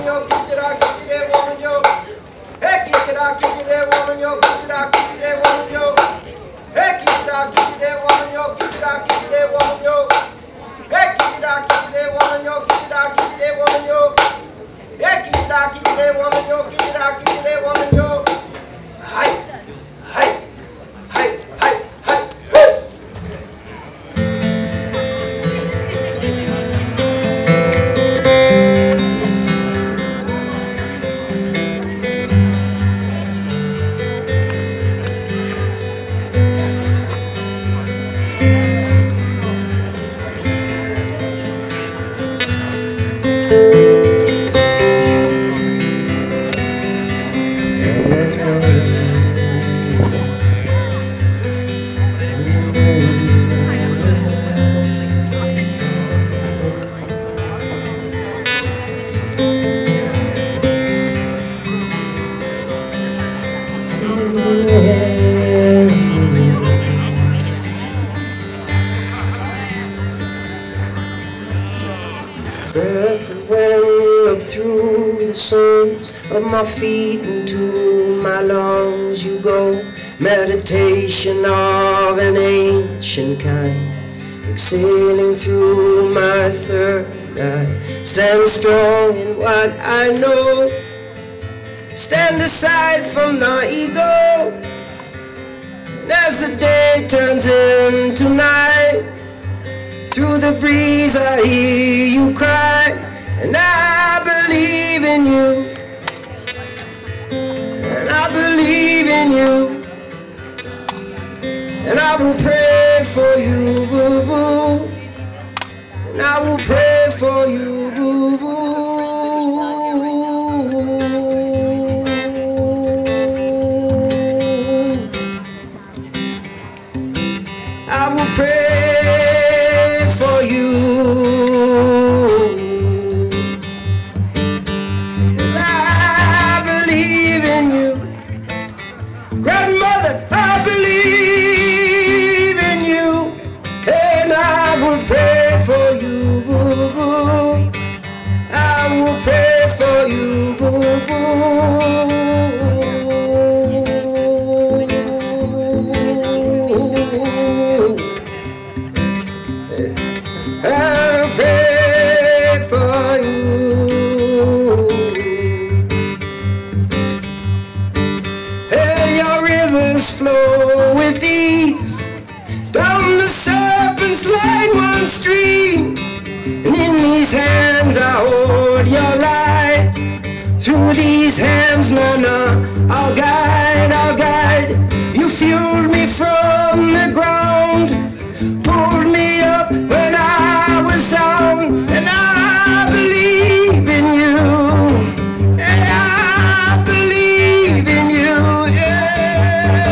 woman, yo, get you that woman, yo. Hey, get you that woman, yo, get you that woman, yo. Hey, get you that woman, yo, get you that woman, yo. Hey, get you that woman, yo, get you that woman, yo. Hey, get you that woman, yo, get you that woman, yo. Hi, hi, hi, hi, hi, woo! Breath of wind up through the soles of my feet into my lungs you go. Meditation of an ancient kind, exhaling through my third eye. Stand strong in what I know. Stand aside from the ego. And as the day turns into night, through the breeze I hear you cry, and I believe in you, and I believe in you, and I will pray for you, boo boo, and I will pray for you, boo boo. I will pray for you. I believe in you. Grandmother, I believe in you. And I will pray for you, boo boo. I will pray for you, boo boo. I'll pray for you. Hey, your rivers flow with ease down the serpent's line, one stream. And in these hands I hold your light. Through these hands, Nana, I'll guide, I'll guide. You fueled me from the ground, pulled me up when I was down, and I believe in you, and I believe in you, yeah.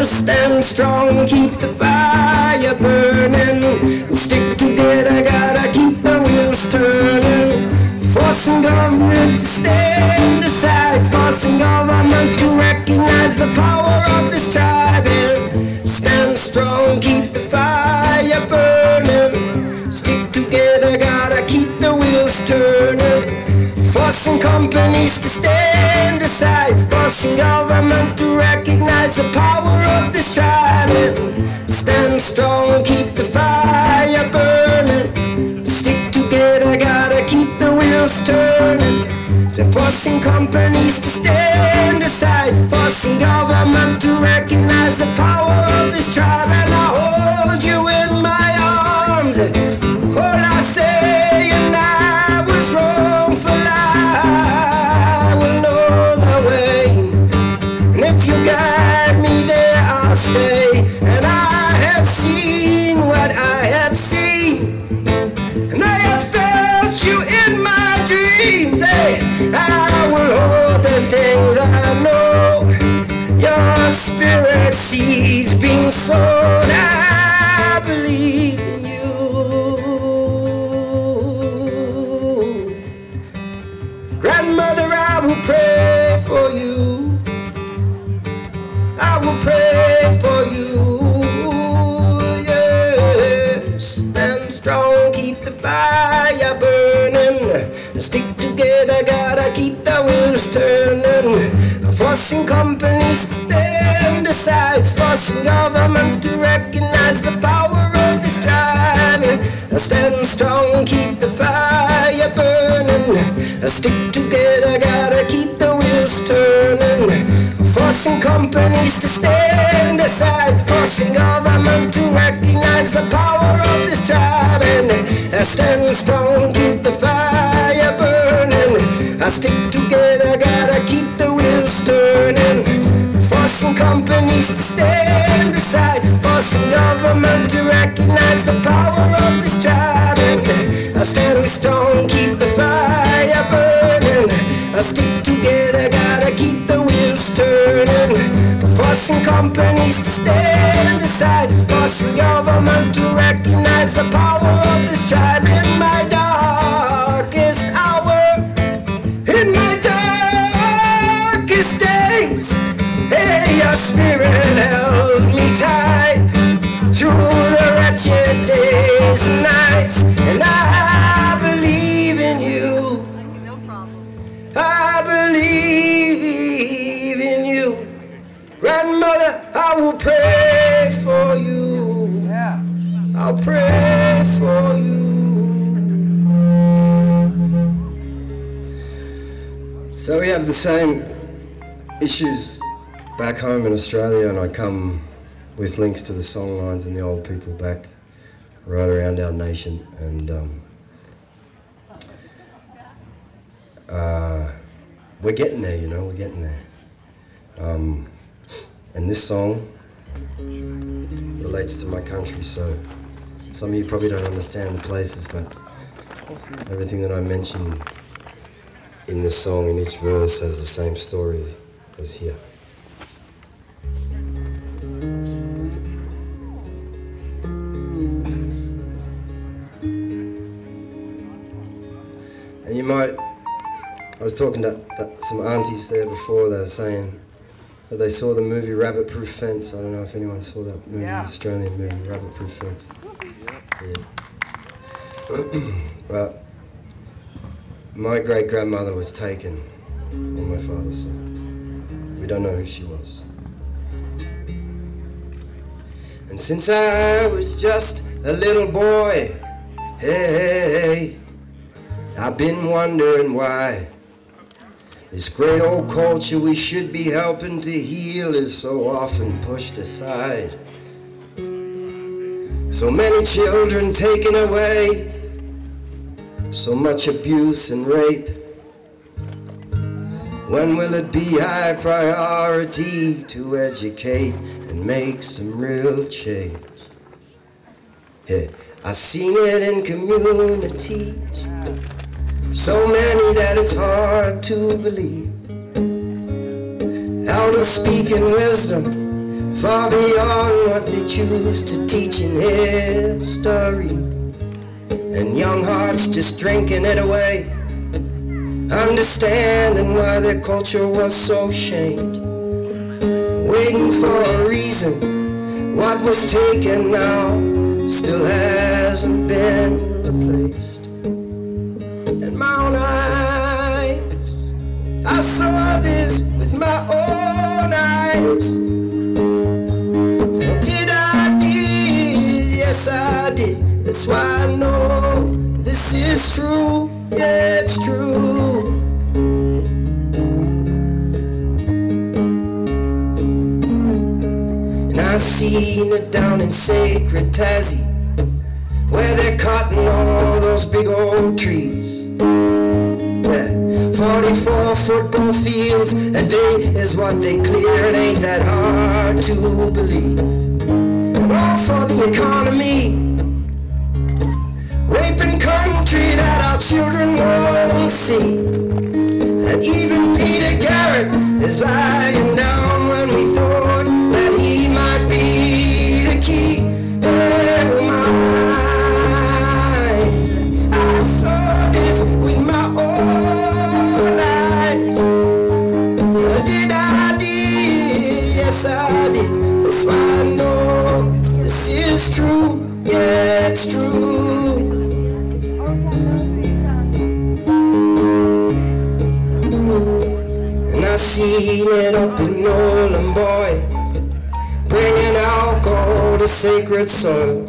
Stand strong, keep the fire burning, stick together, gotta keep the wheels turning. Forcing government to stand aside, forcing government to recognize the power of this tribe. And stand strong, keep the fire burning. Stick together, gotta keep the wheels turning. Forcing companies to stand aside, forcing government to recognize the power of this tribe. And stand strong, keep the fire burning. Stick together, gotta keep the wheels turning. They're forcing companies to stand aside, forcing government to recognize the power of this tribe. And I hold you in my arms, all I say, and I was wrong for life. I will know the way, and if you guide me there I'll stay. And I have seen what I have seen, and I have felt you in my dreams. Hey, I will hold the things I know. Your spirit sees being sown. I believe in you. Grandmother, I will pray for you. I will pray for you. Yeah. Stand strong, keep the fire burning. Stick to forcing companies to stand aside, forcing government to recognize the power of this driving. Stand strong, keep the fire burning. Stick together, gotta keep the wheels turning. Forcing companies to stand aside, forcing government to recognize the power of this driving. Stand strong, keep the fire burning. Stick together, gotta keep the wheels turning. Forcing companies to stand aside, forcing government to recognize the power of this driving. Stand strong, keep the fire burning. Stick together, gotta keep the wheels turning. Forcing companies to stand aside, forcing government to recognize the power of this tribe. In my darkest hour, in my darkest days, hey, your spirit held me tight through the wretched days and nights, and I believe in you. I believe in you. Grandmother, I will pray for you. I'll pray for you. So we have the same issues back home in Australia, and I come with links to the song lines and the old people back right around our nation, and we're getting there, you know, we're getting there. And this song relates to my country, so some of you probably don't understand the places, but everything that I mention in this song, in each verse, has the same story as here. And you might, I was talking to some aunties there before, they were saying that they saw the movie Rabbit Proof Fence. I don't know if anyone saw that movie, Australian movie, Rabbit Proof Fence. Yeah. Well, my great-grandmother was taken on my father's side. We don't know who she was. And since I was just a little boy, hey, I've been wondering why this great old culture we should be helping to heal is so often pushed aside. So many children taken away, so much abuse and rape. When will it be high priority to educate and make some real change? Yeah, I've seen it in communities, so many that it's hard to believe. Elders speaking wisdom far beyond what they choose to teach in history, and young hearts just drinking it away, understanding why their culture was so shamed, waiting for a reason. What was taken now still hasn't been replaced. In my own eyes, I saw this with my own eyes. I did, yes I did. That's why I know this is true, yeah it's true. And I seen it down in Sacred Tassie, where they're cutting all those big old trees. Yeah, 44 football fields a day is what they clear. It ain't that hard to believe. And all for the economy, raping country that our children won't see. And even Peter Garrett is lying down when we thought that he might be the key. With my eyes, I saw this with my own eyes. I did, yes I did. That's why I know this is true, yeah it's true. And I seen it up in Nolan, boy, bringing alcohol to sacred soil.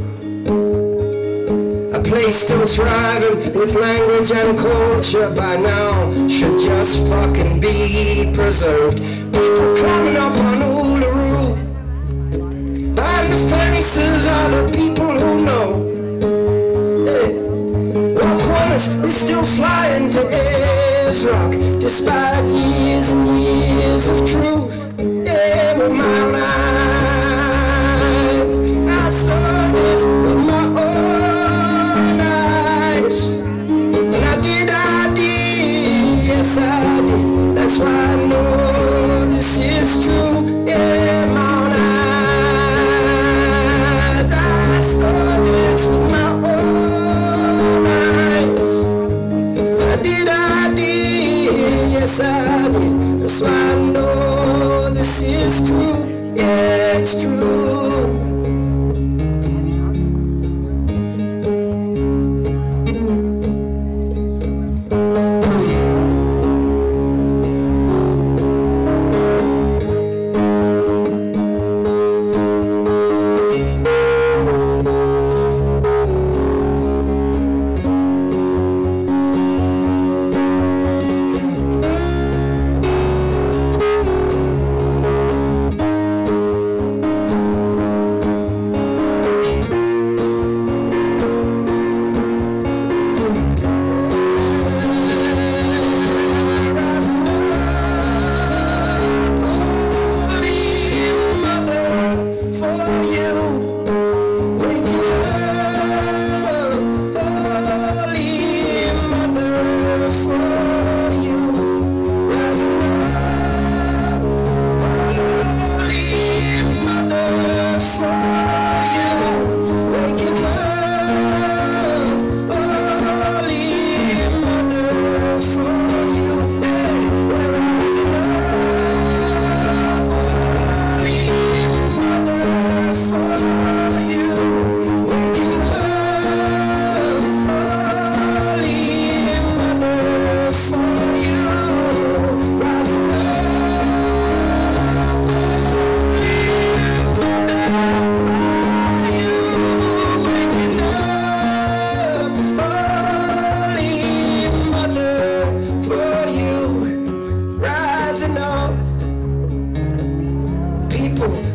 A place still thriving with language and culture by now should just fucking be preserved. People climbing up on Uluru, behind the fences are the people who know. Hey, Rockwanus is still flying to Rock, despite years and years of truth. Yeah, with my own eyes, I saw this with my own eyes. And I did, yes I did. That's why I know this is true. Yeah, my own eyes, I saw this with my own eyes. I did, yes I did. That's why I know this is true. Yeah, it's true.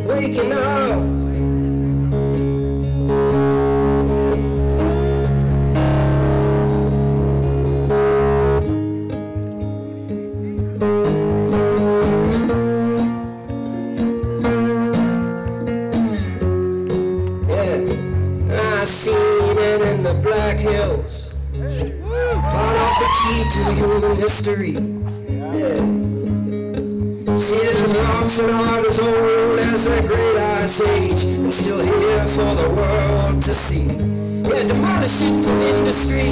Waking up. Yeah, I seen it in the Black Hills. Part of the key to human history. Yeah. See, there's rocks that are as old as the great Ice Age, and still here for the world to see. Yeah, demolish it for industry.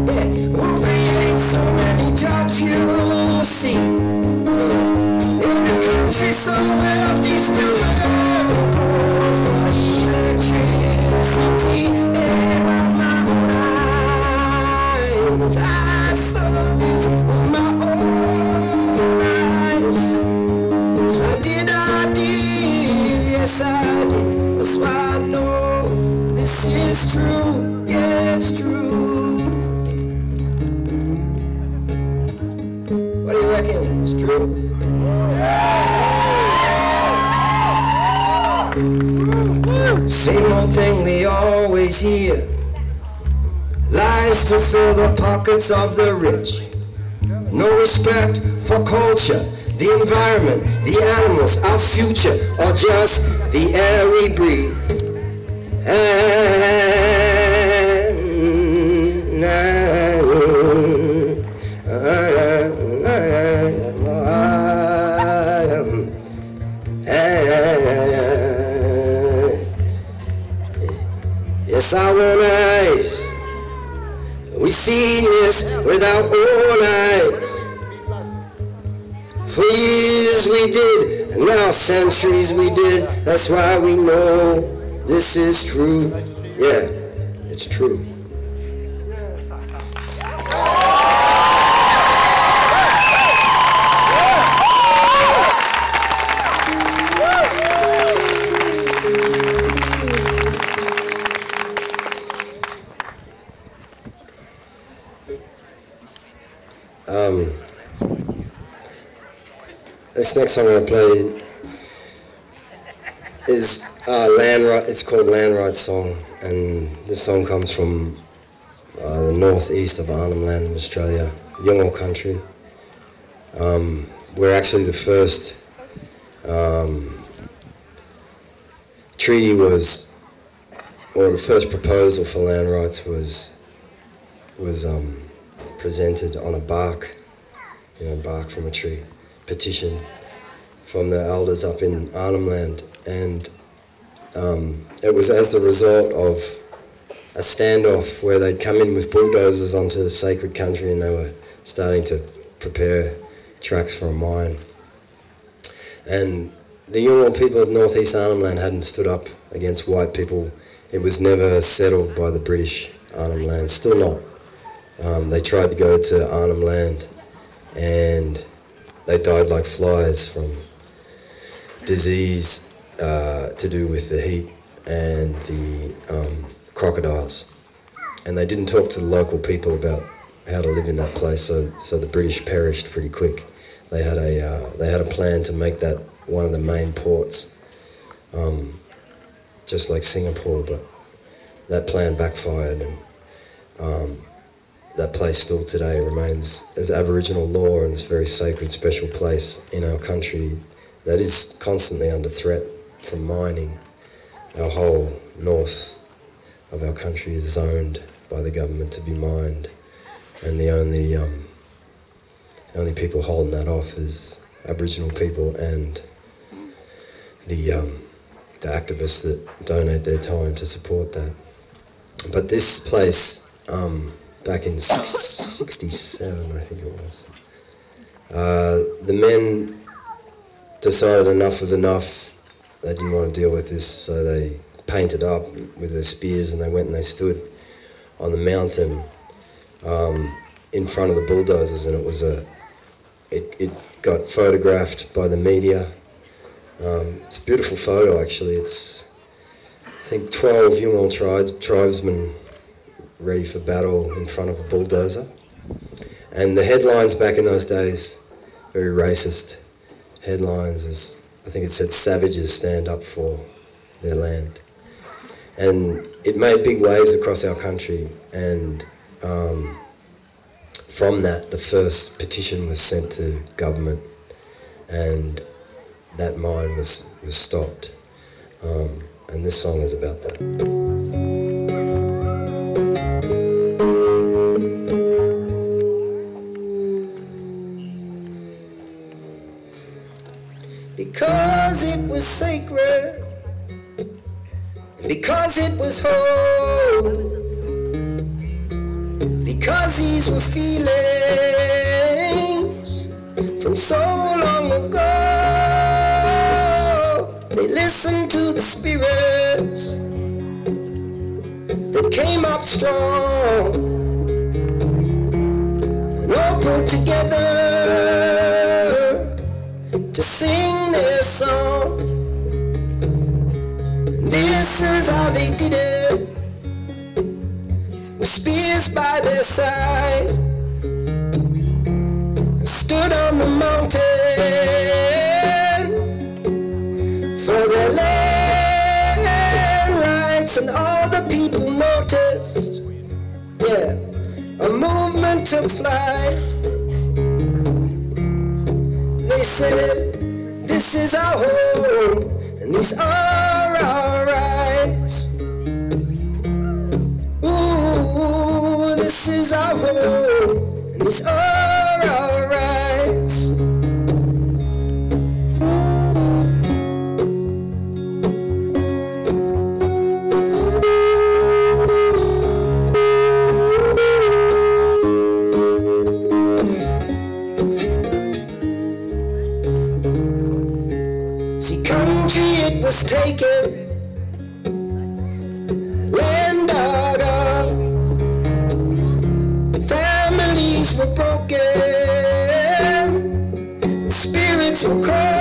Yeah, we'll create so many jobs you'll see. In a country so wealthy, still there will go for electricity. Yeah, with my own eyes, I saw this with my own eyes. I did, yes I did. That's why I know this is true. Yeah, it's true. What do you reckon? It's true? Same old thing we always hear. Lies to fill the pockets of the rich. No respect for culture, the environment, the animals, our future, or just the air we breathe. Yes, our own eyes. We seen this with our own eyes. For years we did, and now centuries we did. That's why we know this is true. Yeah, it's true. This next song I'm going to play is it's called Land Rights Song, and this song comes from the northeast of Arnhem Land in Australia, Yolngu country. We're actually the first treaty was, or the first proposal for land rights was presented on a bark, bark from a tree, petition from the elders up in Arnhem Land, and it was as a result of a standoff where they'd come in with bulldozers onto sacred country and they were starting to prepare tracks for a mine. And the Yolngu people of northeast Arnhem Land hadn't stood up against white people. It was never settled by the British Arnhem Land, still not. They tried to go to Arnhem Land and they died like flies from disease to do with the heat and the crocodiles. And they didn't talk to the local people about how to live in that place, so the British perished pretty quick. They had a plan to make that one of the main ports, just like Singapore, but that plan backfired, and that place still today remains as Aboriginal law and it's a very sacred, special place in our country that is constantly under threat from mining. Our whole north of our country is zoned by the government to be mined, and the only people holding that off is Aboriginal people and the activists that donate their time to support that. But this place, back in 67, I think it was, the men decided enough was enough. They didn't want to deal with this, so they painted up with their spears and they went and they stood on the mountain in front of the bulldozers, and it got photographed by the media. It's a beautiful photo, actually. It's, I think, 12 Yolngu tribesmen ready for battle in front of a bulldozer. And the headlines back in those days, very racist headlines, was, I think it said, "Savages stand up for their land." And it made big waves across our country, and from that, the first petition was sent to government, and that mine was stopped. And this song is about that. Because it was sacred, because it was whole, because these were feelings from so long ago. They listened to the spirits that came up strong and all put together to sing their song. And this is how they did it, with spears by their side, and stood on the mountain for their land rights. And all the people noticed, yeah, a movement took flight. They said, "This is our home, and these are our rights. Ooh, this is our home, and these are our rights." It was taken, land dug up, families were broken, spirits were crushed.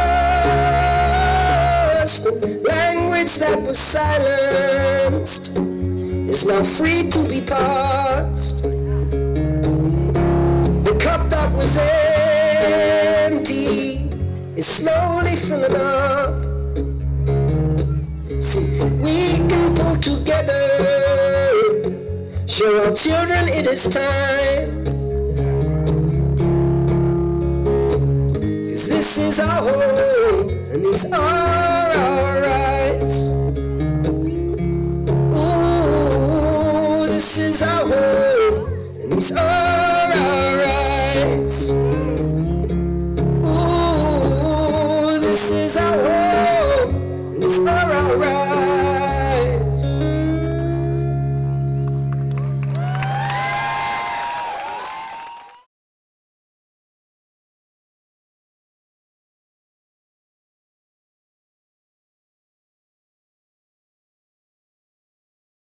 Language that was silenced is now free to be passed. The cup that was empty is slowly filling up. See, we can pull together, show our children it is time. 'Cause this is our home, and these are our rights.